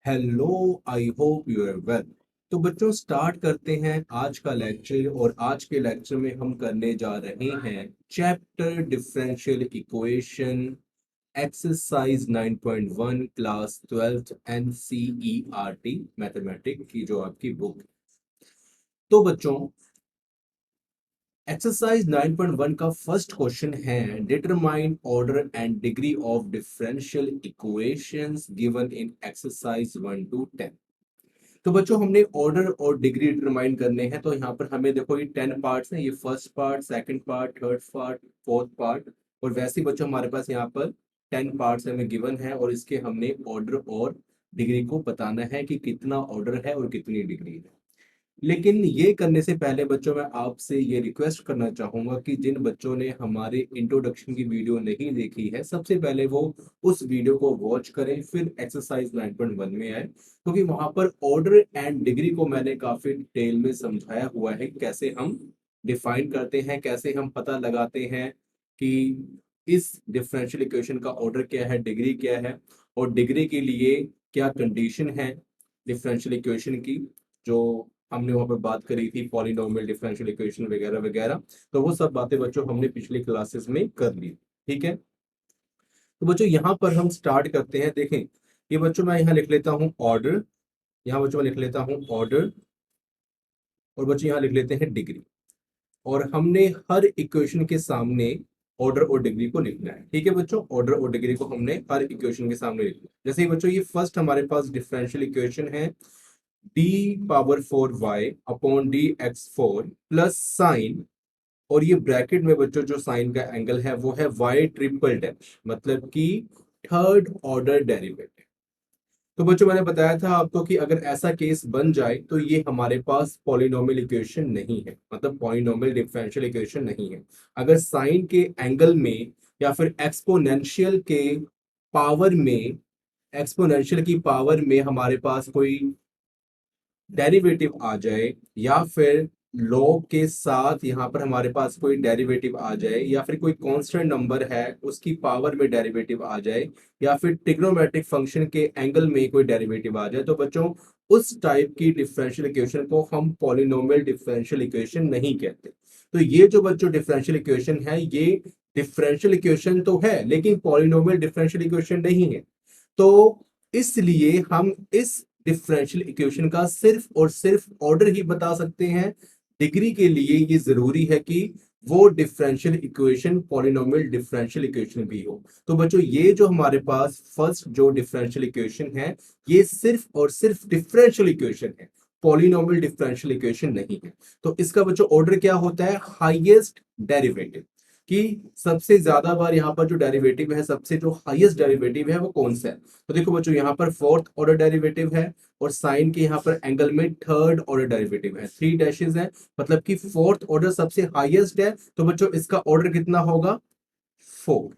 Hello. I hope you are well. तो बच्चों start करते हैं आज का लेक्चर। और आज के लेक्चर में हम करने जा रहे हैं chapter differential equation, exercise 9.1, class 12th NCERT mathematics की जो आपकी बुक। तो बच्चों एक्सरसाइज 9.1 का फर्स्ट क्वेश्चन है, determine order and degree of differential equations given in exercise 1 to 10। तो बच्चों हमने ऑर्डर और डिग्री डिटरमाइन करने हैं। तो यहाँ पर हमें देखो ये 10 पार्ट्स हैं, ये first part, second part, third part, fourth part. और वैसे ही बच्चों हमारे पास यहाँ पर 10 पार्ट्स हमें गिवन है और इसके हमने ऑर्डर और डिग्री को बताना है कि कितना ऑर्डर है और कितनी डिग्री है। लेकिन ये करने से पहले बच्चों मैं आपसे ये रिक्वेस्ट करना चाहूंगा कि जिन बच्चों ने हमारे इंट्रोडक्शन की वीडियो नहीं देखी है, सबसे पहले वो उस वीडियो को वॉच करें, फिर एक्सरसाइज 9.1 में आए, क्योंकि वहां पर ऑर्डर एंड डिग्री को मैंने काफी डिटेल में समझाया हुआ है कि कैसे हम डिफाइन करते हैं, कैसे हम पता लगाते हैं कि इस डिफरेंशियल इक्वेशन का ऑर्डर क्या है, डिग्री क्या है, और डिग्री के लिए क्या कंडीशन है डिफरेंशियल इक्वेशन की, जो हमने वहां पर बात करी थी, पॉलिनोमियल डिफरेंशियल इक्वेशन वगैरह वगैरह। तो वो सब बातें बच्चों हमने पिछली क्लासेस में कर ली। ठीक है। तो बच्चों यहाँ पर हम स्टार्ट करते हैं। देखें, ये बच्चों मैं यहाँ लिख लेता हूँ ऑर्डर, यहाँ बच्चों मैं लिख लेता हूँ ऑर्डर, और बच्चों यहाँ लिख लेते हैं डिग्री। और हमने हर इक्वेशन के सामने ऑर्डर और डिग्री को लिखना है। ठीक है बच्चों, ऑर्डर और डिग्री को हमने हर इक्वेशन के सामने लिखना है। जैसे ही बच्चों ये फर्स्ट हमारे पास डिफरेंशियल इक्वेशन है, d⁴y upon dx4 plus sign, और ये ब्रैकेट में बच्चों जो साइन का एंगल है वो है y ट्रिपल डैश, मतलब कि थर्ड ऑर्डर डेरिवेटिव। तो बच्चों मैंने बताया था आपको कि अगर ऐसा केस बन जाए तो ये हमारे पास पॉलिनोमियल इक्वेशन नहीं है, मतलब पॉलिनोमियल डिफरेंशियल इक्वेशन नहीं है। अगर साइन के एंगल में या फिर एक्सपोनेंशियल के पावर में, एक्सपोनेंशियल की पावर में हमारे पास कोई डेरिवेटिव आ जाए, या फिर लॉग के साथ यहाँ पर हमारे पास कोई डेरिवेटिव आ जाए, या फिर कोई कांस्टेंट नंबर है उसकी पावर में डेरिवेटिव आ जाए, या फिर ट्रिग्नोमेट्रिक फंक्शन के एंगल में कोई डेरिवेटिव आ जाए, तो बच्चों उस टाइप की डिफरेंशियल इक्वेशन को हम पॉलिनोमियल डिफरेंशियल इक्वेशन नहीं कहते। तो ये जो बच्चों डिफरेंशियल इक्वेशन है, ये डिफरेंशियल इक्वेशन तो है लेकिन पॉलिनोमियल डिफरेंशियल इक्वेशन नहीं है। तो इसलिए हम इस डिफरेंशियल इक्वेशन का सिर्फ और सिर्फ ऑर्डर ही बता सकते हैं। डिग्री के लिए ये जरूरी है कि वो differential equation polynomial differential equation भी हो। तो बच्चों ये जो हमारे पास फर्स्ट जो डिफरेंशियल इक्वेशन है, ये सिर्फ और सिर्फ डिफरेंशियल इक्वेशन है, पॉलिनोमियल डिफरेंशियल इक्वेशन नहीं है। तो इसका बच्चों ऑर्डर क्या होता है? हाईएस्ट डेरिवेटिव, कि सबसे ज्यादा बार यहाँ पर जो डेरिवेटिव है, सबसे जो हाईएस्ट डेरिवेटिव है वो कौन सा है। तो देखो बच्चों यहाँ पर फोर्थ ऑर्डर डेरिवेटिव है, और साइन के यहाँ पर एंगल में थर्ड ऑर्डर डेरिवेटिव है, थ्री डैशेस है, मतलब कि फोर्थ ऑर्डर सबसे हाईएस्ट है। तो बच्चों इसका ऑर्डर कितना होगा? फोर।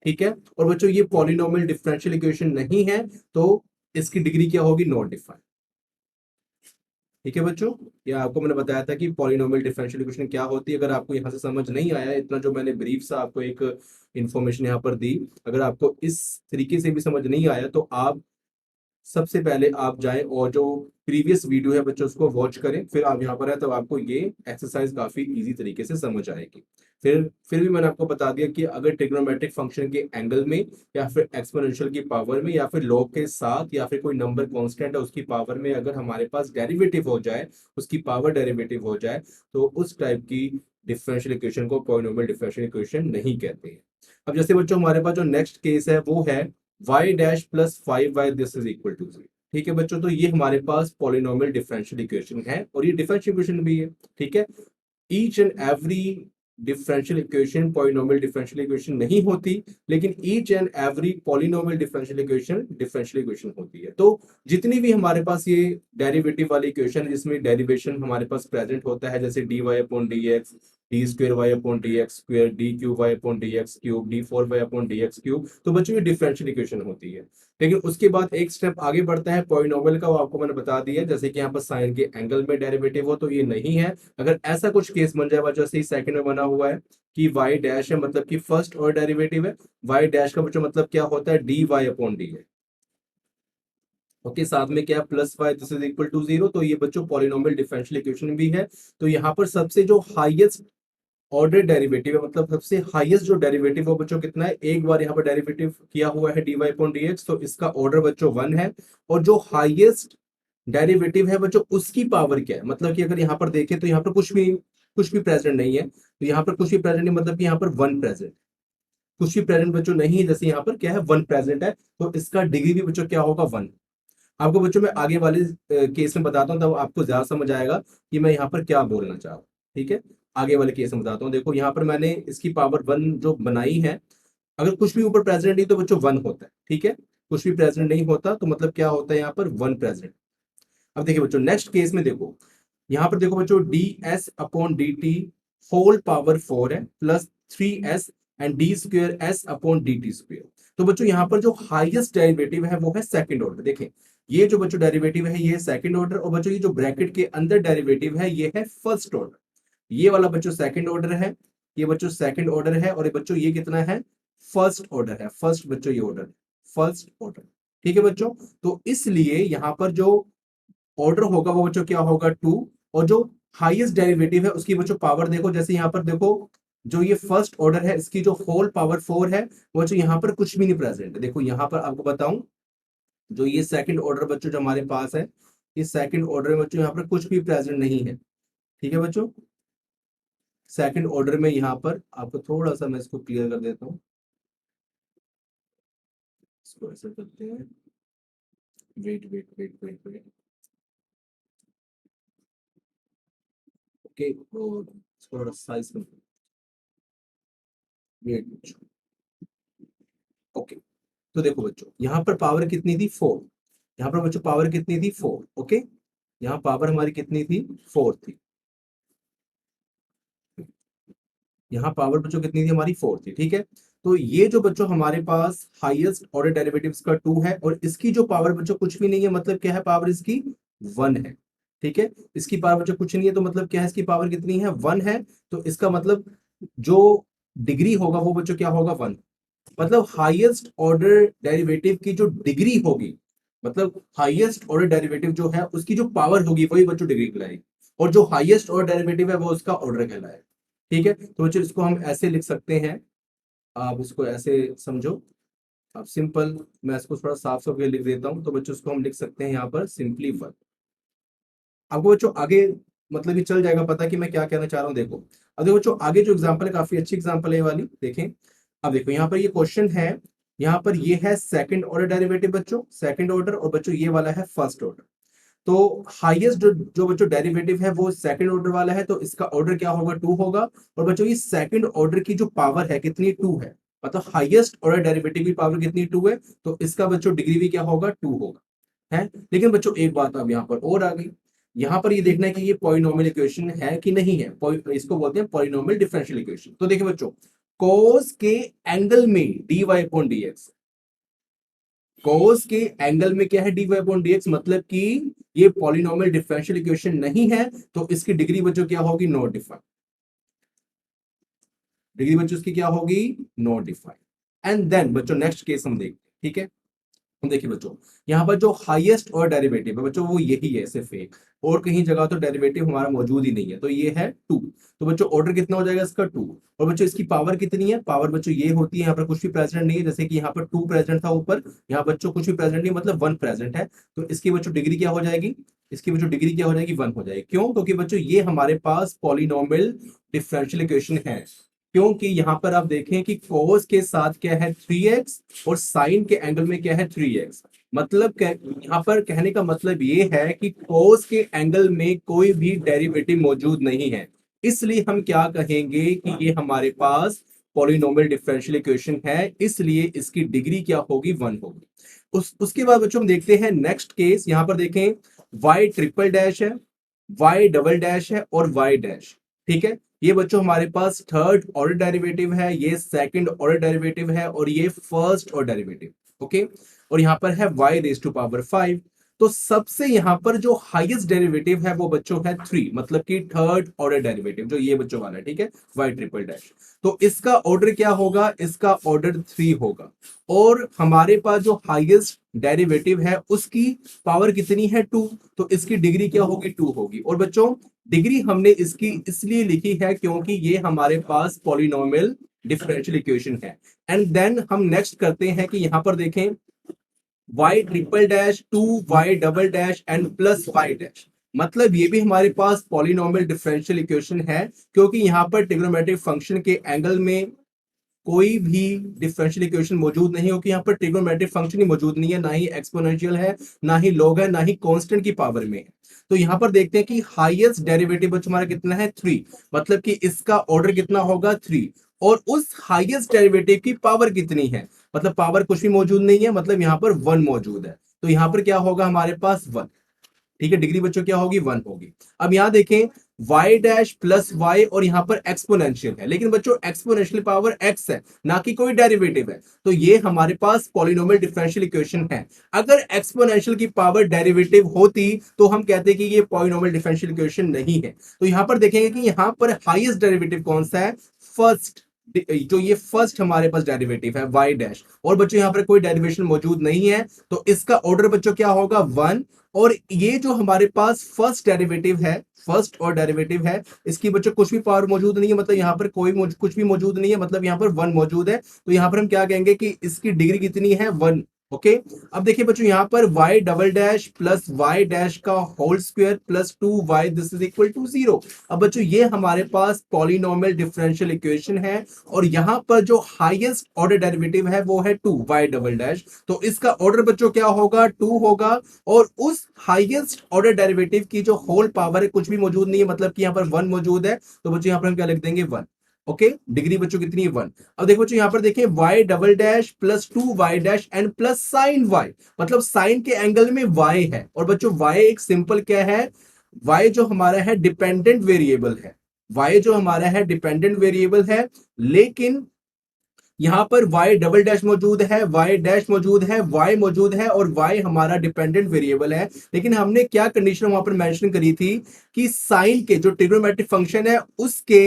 ठीक है। और बच्चों ये पॉलिनोमियल डिफरेंशियल इक्वेशन नहीं है, तो इसकी डिग्री क्या होगी? Not defined. ठीक है बच्चों, ये आपको मैंने बताया था कि पॉलिनोमियल डिफरेंशियल इक्वेशन क्या होती है। अगर आपको यहाँ से समझ नहीं आया, इतना जो मैंने ब्रीफ सा आपको एक इंफॉर्मेशन यहाँ पर दी, अगर आपको इस तरीके से भी समझ नहीं आया तो आप सबसे पहले आप जाएं और जो प्रीवियस वीडियो है बच्चों उसको वॉच करें, फिर आप यहाँ पर आए तो आपको ये एक्सरसाइज काफी इजी तरीके से समझ आएगी। फिर भी मैंने आपको बता दिया कि अगर ट्रिग्नोमेट्रिक फंक्शन के एंगल में, या फिर एक्सपोनेंशियल की पावर में, या फिर लॉग के साथ, या फिर कोई नंबर कांस्टेंट है उसकी पावर में अगर हमारे पास डेरिवेटिव हो जाए, उसकी पावर डेरिवेटिव हो जाए, तो उस टाइप की डिफरेंशियल इक्वेशन को पॉलिनोमियल डिफरेंशियल इक्वेशन नहीं कहते हैं। अब जैसे बच्चों हमारे पास जो नेक्स्ट केस है वो है y dash plus 5y this is equal to 0। ठीक है बच्चों, तो ये हमारे पास पॉलिनोमियल डिफरेंशियल इक्वेशन है और ये डिफरेंशियल इक्वेशन भी है। ठीक है। Each and every differential equation polynomial differential equation नहीं होती, लेकिन each and every polynomial differential equation होती है। तो जितनी भी हमारे पास ये डेरिवेटिव वाली इक्वेशन है जिसमें डेरिवेशन हमारे पास प्रेजेंट होता है, जैसे dy upon dx, d square y upon d x square, d cube y upon d x cube, d4y upon d x cube, तो बच्चों ये डिफरेंशियल इक्वेशन होती है। लेकिन उसके बाद एक स्टेप आगे बढ़ता है पॉलिनोमियल का, वो आपको मैंने बता दिया, जैसे कि यहाँ पर साइन के एंगल में डेरिवेटिव हो तो ये नहीं है। अगर ऐसा कुछ केस बन जाए, जैसे ही सेकंड में बना हुआ है कि y डैश है, मतलब कि फर्स्ट और डेरिवेटिव है, y डैश का बच्चों मतलब क्या होता है? dy upon D. ओके, साथ में क्या है plus y this is equal to 0, तो ये बच्चों पॉलिनोमियल डिफरेंशियल इक्वेशन भी है। तो यहाँ पर सबसे जो हाईएस्ट ऑर्डर डेरिवेटिव है, मतलब सबसे हाईएस्ट जो डेरिवेटिव है वो बच्चों कितना है, एक बार यहाँ पर डेरिवेटिव किया हुआ है dy अपॉन dx, तो इसका ऑर्डर बच्चों 1 है। और जो हाईएस्ट डेरिवेटिव है बच्चों उसकी पावर क्या है, मतलब कि अगर यहाँ पर देखें तो यहाँ पर कुछ भी प्रेजेंट नहीं है, तो यहाँ पर कुछ भी प्रेजेंट नहीं मतलब कि यहाँ पर 1 प्रेजेंट, कुछ भी प्रेजेंट बच्चों नहीं है, जैसे यहाँ पर क्या है 1 प्रेजेंट है, तो इसका डिग्री भी बच्चों क्या होगा 1। आपको बच्चों मैं आगे वाले केस में बताता हूँ, तब आपको ज्यादा समझ आएगा कि मैं यहाँ पर क्या बोलना चाह रहा हूँ। ठीक है, आगे वाले केस में बताता हूँ। देखो यहाँ पर मैंने इसकी पावर 1 जो बनाई है, अगर कुछ भी ऊपर प्रेजेंट नहीं तो बच्चों 1 होता है। ठीक है, कुछ भी प्रेजेंट नहीं होता तो मतलब क्या होता है यहाँ पर 1 प्रेजेंट। अब देखिए बच्चों नेक्स्ट केस में देखो, यहाँ पर देखो बच्चों d s upon d t whole power 4 है plus 3s and d square s upon d t square. तो बच्चों यहाँ पर जो हाईएस्ट डेरिवेटिव है वो है सेकंड ऑर्डर। देखें ये जो बच्चों डेरिवेटिव है ये सेकंड ऑर्डर, और बच्चों ये जो ब्रैकेट के अंदर डेरिवेटिव है ये है फर्स्ट ऑर्डर। ये वाला बच्चों सेकंड ऑर्डर है, ये बच्चों सेकंड ऑर्डर है, और ये बच्चों ये कितना है, फर्स्ट ऑर्डर है। फर्स्ट बच्चों ये ऑर्डर, फर्स्ट ऑर्डर। ठीक है बच्चों, तो इसलिए यहाँ पर जो ऑर्डर होगा वो बच्चों क्या होगा 2, और जो हाईएस्ट डेरिवेटिव है उसकी बच्चों पावर देखो, जैसे यहाँ पर देखो जो ये फर्स्ट ऑर्डर है इसकी जो होल पावर 4 है वो बच्चों यहाँ पर कुछ भी नहीं प्रेजेंट है। देखो यहाँ पर आपको बताऊं, जो ये सेकंड ऑर्डर बच्चों जो हमारे पास है, इस सेकंड ऑर्डर में बच्चों यहाँ पर कुछ भी प्रेजेंट नहीं है। ठीक है बच्चों, सेकंड ऑर्डर में यहाँ पर आपको थोड़ा सा मैं इसको क्लियर कर देता हूँ, इसको ऐसे करते हैं, wait wait wait wait wait, okay, और थोड़ा साइज में वेट। ओके, तो देखो बच्चों यहाँ पर पावर कितनी थी 4, यहाँ पर बच्चों पावर कितनी थी 4। ओके, यहाँ पावर हमारी कितनी थी 4 थी, यहाँ पावर बच्चों कितनी थी हमारी 4 थी। ठीक है, तो ये जो बच्चों हमारे पास हाईएस्ट ऑर्डर डेरिवेटिव्स का 2 है, और इसकी जो पावर बच्चों कुछ भी नहीं है, मतलब क्या है पावर इसकी 1 है। ठीक है, इसकी पावर बच्चों कुछ नहीं है तो मतलब क्या है, इसकी पावर कितनी है 1 है, तो इसका मतलब जो डिग्री होगा वो बच्चों क्या होगा 1। मतलब हाईएस्ट ऑर्डर डेरिवेटिव की जो डिग्री होगी, मतलब हाईएस्ट ऑर्डर डेरिवेटिव जो है उसकी जो पावर होगी वही बच्चों डिग्री कहलाएगी, और जो हाईएस्ट ऑर्डर डेरिवेटिव है वो उसका ऑर्डर कहलाएगा। ठीक है, तो बच्चों इसको हम ऐसे लिख सकते हैं, आप इसको ऐसे समझो। अब सिंपल मैं इसको थोड़ा साफ साफ लिख देता हूं, तो बच्चों इसको हम लिख सकते हैं यहाँ पर सिंपली 1। आपको बच्चों आगे मतलब ये चल जाएगा पता कि मैं क्या कहना चाह रहा हूँ। देखो अब देखो बच्चों आगे जो एग्जांपल है काफी अच्छी एग्जांपल है ये वाली, देखें। अब देखो यहाँ पर ये क्वेश्चन है, यहाँ पर ये है सेकंड ऑर्डर डेरिवेटिव बच्चों, सेकंड ऑर्डर, और बच्चों ये वाला है फर्स्ट ऑर्डर। तो हाईएस्ट जो बच्चों डेरिवेटिव है वो सेकंड ऑर्डर वाला है, तो इसका ऑर्डर क्या होगा 2 होगा। और बच्चों ये सेकंड ऑर्डर की जो पावर है कितनी 2 है, मतलब हाईएस्ट ऑर्डर डेरिवेटिव की पावर कितनी 2 है, तो इसका बच्चों डिग्री भी क्या होगा 2 होगा है। लेकिन बच्चों एक बात अब यहाँ पर और आ गई, यहाँ पर ये देखना है कि ये पॉलिनोमियल इक्वेशन है कि नहीं है, इसको बोलते हैं पॉलिनोमियल डिफरेंशियल इक्वेशन। तो देखिए बच्चों cos के एंगल में dy अपॉन dx, cos के एंगल में क्या है dy अपॉन dx, मतलब कि ये पॉलिनोमियल डिफरेंशियल इक्वेशन नहीं है, तो इसकी डिग्री बच्चों क्या होगी नॉट डिफाइंड, डिग्री बच्चों इसकी क्या होगी नॉट डिफाइंड। एंड देन बच्चों नेक्स्ट केस हम देखते हैं। ठीक है, देखिए बच्चों यहाँ पर जो हाईएस्ट और डेरिवेटिव है बच्चों वो यही है सिर्फ एक, और कहीं जगह तो डेरिवेटिव हमारा मौजूद ही नहीं है, तो ये है 2। तो बच्चों ऑर्डर कितना हो जाएगा इसका 2, और बच्चों इसकी पावर कितनी है, पावर बच्चों ये होती है, यहाँ पर कुछ भी प्रेजेंट नहीं है, जैसे कि यहाँ पर 2 प्रेजेंट था ऊपर, यहाँ बच्चों कुछ भी प्रेजेंट नहीं मतलब 1 प्रेजेंट है, तो इसकी बच्चों डिग्री क्या हो जाएगी, इसकी बच्चों डिग्री क्या हो जाएगी 1 हो जाएगी। क्यों, क्योंकि बच्चों ये हमारे पास पॉलिनोमियल डिफरेंशियल इक्वेशन है। क्योंकि यहाँ पर आप देखें कि cos के साथ क्या है 3x, और साइन के एंगल में क्या है 3x, मतलब यहाँ पर कहने का मतलब ये है कि cos के एंगल में कोई भी डेरिवेटिव मौजूद नहीं है, इसलिए हम क्या कहेंगे कि ये हमारे पास पॉलिनोमियल डिफरेंशियल इक्वेशन है, इसलिए इसकी डिग्री क्या होगी 1 होगी। उसके बाद बच्चों हम देखते हैं नेक्स्ट केस, यहाँ पर देखें y ट्रिपल डैश है, y डबल डैश है और y डैश। ठीक है, ये बच्चों हमारे पास थर्ड ऑर्डर डेरिवेटिव है, ये सेकंड ऑर्डर डेरिवेटिव है, और ये फर्स्ट ऑर्डर डेरिवेटिव। ओके, और यहाँ पर है y रेज टू पावर 5। तो सबसे यहां पर जो हाईएस्ट डेरिवेटिव है वो बच्चों है 3, मतलब कि थर्ड ऑर्डर डेरिवेटिव जो ये बच्चों वाला है, ठीक है, वाई ट्रिपल डैश। तो इसका ऑर्डर क्या होगा, इसका ऑर्डर 3 होगा। और हमारे पास जो हाईएस्ट डेरिवेटिव है उसकी पावर कितनी है 2, तो इसकी डिग्री क्या होगी 2 होगी। और बच्चों डिग्री हमने इसकी इसलिए लिखी है क्योंकि ये हमारे पास पॉलिनोमियल डिफरेंशियल इक्वेशन है। एंड देन हम नेक्स्ट करते हैं कि यहां पर देखें y triple dash 2 y double dash and plus y dash, मतलब ये भी हमारे पास पॉलिनोमियल डिफरेंशियल इक्वेशन है क्योंकि यहां पर ट्रिग्नोमेट्रिक फंक्शन के एंगल में कोई भी डिफरेंशियल इक्वेशन मौजूद नहीं हो, कि यहाँ पर ट्रिग्नोमेट्रिक फंक्शन ही मौजूद नहीं है, ना ही एक्सपोनेंशियल है, ना ही लॉग है, ना ही कांस्टेंट की पावर में है। तो यहाँ पर देखते हैं कि हाईएस्ट डेरिवेटिव बच्चों हमारा कितना है 3, मतलब कि इसका ऑर्डर कितना होगा 3। और उस हाईएस्ट डेरिवेटिव की पावर कितनी है, मतलब पावर कुछ भी मौजूद नहीं है, मतलब यहाँ पर 1 मौजूद है। तो यहाँ पर क्या होगा हमारे पास 1, ठीक है, डिग्री बच्चों क्या होगी 1 होगी। अब यहां देखें y डैश प्लस वाई और यहां पर एक्सपोनेंशियल है, लेकिन बच्चों एक्सपोनेंशियल पावर x है, ना कि कोई डेरिवेटिव है। तो ये हमारे पास पॉलिनोमियल डिफरेंशियल इक्वेशन है। अगर एक्सपोनेंशियल की पावर डेरिवेटिव होती तो हम कहते कि ये पॉलिनोमियल डिफरेंशियल इक्वेशन नहीं है। तो यहां पर देखेंगे कि यहां पर हाईएस्ट डेरिवेटिव कौन सा है, फर्स्ट, जो ये फर्स्ट हमारे पास डेरिवेटिव है y डैश। और बच्चों यहां पर कोई डेरिवेशन मौजूद नहीं है, तो इसका ऑर्डर बच्चों क्या होगा 1। और ये जो हमारे पास फर्स्ट डेरिवेटिव है, फर्स्ट और डेरिवेटिव है, इसकी बच्चों कुछ भी पावर मौजूद नहीं है, मतलब यहाँ पर कुछ भी मौजूद नहीं है, मतलब यहाँ पर 1 मौजूद है। तो यहाँ पर हम क्या कहेंगे कि इसकी डिग्री कितनी है 1। ओके, अब देखिए बच्चों यहाँ पर y double dash plus y dash का whole square plus 2y this is equal to 0। अब बच्चों ये हमारे पास पॉलिनोमियल डिफरेंशियल इक्वेशन है और यहाँ पर जो हाईएस्ट ऑर्डर डेरिवेटिव है वो है 2y डबल डैश। तो इसका ऑर्डर बच्चों क्या होगा 2 होगा। और उस हाईएस्ट ऑर्डर डेरिवेटिव की जो होल पावर है कुछ भी मौजूद नहीं है, मतलब कि यहाँ पर 1 मौजूद है। तो बच्चों यहाँ पर हम क्या लिख देंगे 1। ओके, डिग्री बच्चों कितनी है 1। अब देखो बच्चों यहाँ पर देखें y double dash plus 2y dash and plus sign y, मतलब साइन के एंगल में y है। और बच्चों y एक सिंपल क्या है, y जो हमारा है डिपेंडेंट वेरिएबल है, y जो हमारा है डिपेंडेंट वेरिएबल है। लेकिन यहां पर y डबल डैश मौजूद है, y डैश मौजूद है, y मौजूद है और y हमारा डिपेंडेंट वेरिएबल है। लेकिन हमने क्या कंडीशन वहां पर मेंशन करी थी कि साइन के जो ट्रिग्नोमेट्रिक फंक्शन है उसके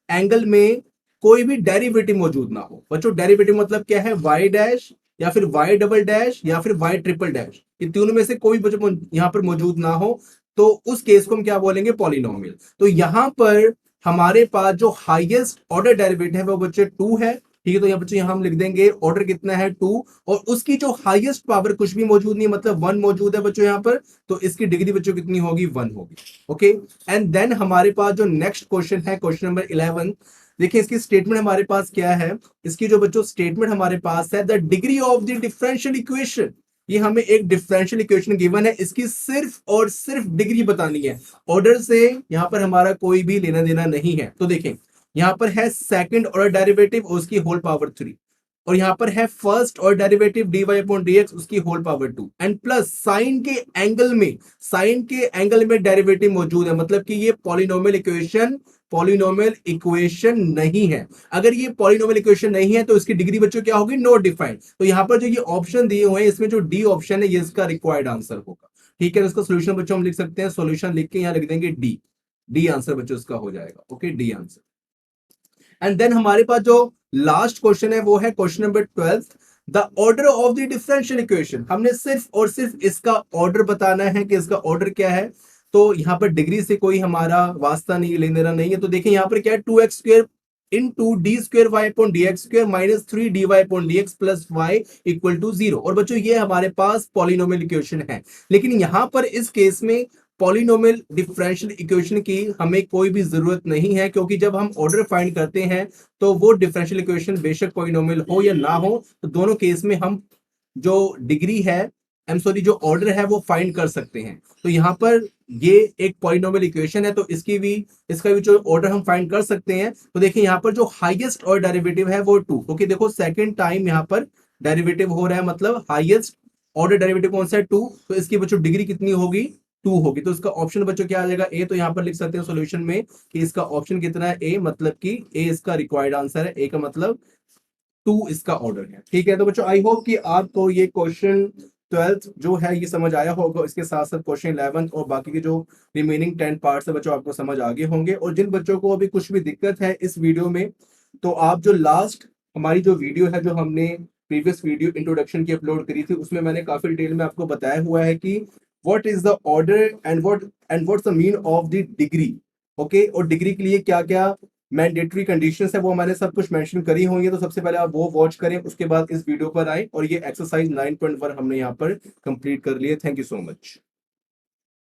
एंगल में कोई भी डेरिवेटिव मौजूद ना हो। बच्चों डेरिवेटिव मतलब क्या है, y डैश या फिर y डबल डैश या फिर y ट्रिपल डैश, इन तीनों में से कोई बच्चों यहां पर मौजूद ना हो, तो उस केस को हम क्या बोलेंगे, पॉलिनोमियल। तो यहां पर हमारे पास जो हाईएस्ट ऑर्डर डेरिवेटिव है वो बच्चे 2 है, ठीक है। तो यहाँ बच्चों यहाँ हम लिख देंगे ऑर्डर कितना है 2, और उसकी जो हाईएस्ट पावर कुछ भी मौजूद नहीं, मतलब 1 मौजूद है बच्चों यहाँ पर। तो इसकी डिग्री बच्चों कितनी होगी 1 होगी। ओके, एंड देन हमारे पास जो नेक्स्ट क्वेश्चन है क्वेश्चन नंबर 11। देखिए इसकी स्टेटमेंट हमारे पास क्या है, इसकी जो बच्चों स्टेटमेंट हमारे पास है, the degree of the differential equation. ये हमें एक डिफरेंशियल इक्वेशन गिवन है, इसकी सिर्फ और सिर्फ डिग्री बतानी है, ऑर्डर से यहाँ पर हमारा कोई भी लेना देना नहीं है। तो देखें यहां पर है सेकंड ऑर्डर डेरिवेटिव उसकी होल पावर 3, और यहां पर है first order derivative dy upon dx उसकी whole power 2, and plus sine के एंगल में, साइन के एंगल में डेरिवेटिव मौजूद है, मतलब कि ये पॉलिनोमियल इक्वेशन नहीं है। अगर ये पॉलिनोमियल इक्वेशन नहीं है तो इसकी डिग्री बच्चों क्या होगी, नॉट डिफाइंड। तो यहां पर जो ये ऑप्शन दिए हुए हैं इसमें जो डी ऑप्शन है ये इसका रिक्वायर्ड आंसर होगा, ठीक है। इसका सोल्यूशन बच्चों हम लिख सकते हैं, सोल्यूशन लिख के यहां लिख देंगे डी, डी आंसर बच्चों इसका हो जाएगा। Okay, the answer. And then हमारे पास जो लास्ट क्वेश्चन है वो है question number 12, the order of the differential equation. हमने सिर्फ और सिर्फ इसका ऑर्डर बताना है कि इसका ऑर्डर क्या है। तो यहां पर डिग्री से कोई हमारा वास्ता नहीं, लेने देना नहीं है। तो देखिए यहां पर क्या है, 2x square into d square y upon d x square minus 3 d y upon d x plus y equal to 0। और बच्चों ये हमारे पास पॉलिनोमियल इक्वेशन है। लेकिन यहां पर इस केस में पॉलिनोमियल डिफरेंशियल इक्वेशन की हमें कोई भी जरूरत नहीं है, क्योंकि जब हम ऑर्डर फाइंड करते हैं तो वो डिफरेंशियल इक्वेशन बेशक पॉलिनोमियल हो या ना हो, तो दोनों केस में हम जो डिग्री है, सॉरी जो ऑर्डर है वो फाइंड कर सकते हैं। तो यहाँ पर ये एक पॉलिनोमियल इक्वेशन है, तो इसका भी जो ऑर्डर हम फाइंड कर सकते हैं। तो देखिए यहाँ पर जो हाईएस्ट ऑर्डर डेरिवेटिव है वो 2, क्योंकि देखो सेकंड टाइम यहाँ पर डेरिवेटिव हो रहा है, मतलब हाईएस्ट ऑर्डर डेरिवेटिव कौन सा है 2। तो इसकी बच्चों डिग्री कितनी होगी 2 होगी। तो इसका ऑप्शन बच्चों क्या आ जाएगा ए। तो यहाँ पर लिख सकते हैं सॉल्यूशन में कि इसका ऑप्शन कितना है ए, मतलब कि ए इसका रिक्वायर्ड आंसर है, ए का मतलब 2 इसका ऑर्डर है, ठीक है। तो बच्चों आई होप कि आपको ये क्वेश्चन 12th जो है ये समझ आया होगा, इसके साथ साथ क्वेश्चन 11 और बाकी के जो रिमेनिंग 10 पार्ट्स है बच्चों आपको समझ आ गए होंगे। और जिन बच्चों को अभी कुछ भी दिक्कत है इस वीडियो में, तो आप जो लास्ट हमारी जो वीडियो है, जो हमने प्रीवियस वीडियो इंट्रोडक्शन की अपलोड करी थी, उसमें मैंने काफी डिटेल में आपको बताया हुआ है कि what is the order and what's the mean of the degree. Okay, और डिग्री के लिए क्या क्या मैंडेटरी कंडीशंस है वो मैंने सब कुछ मेंशन करी हुई है। तो सबसे पहले आप वो वॉच करें, उसके बाद इस वीडियो पर आए और ये एक्सरसाइज 9.1 हमने यहाँ पर कंप्लीट कर लिए। Thank you so much.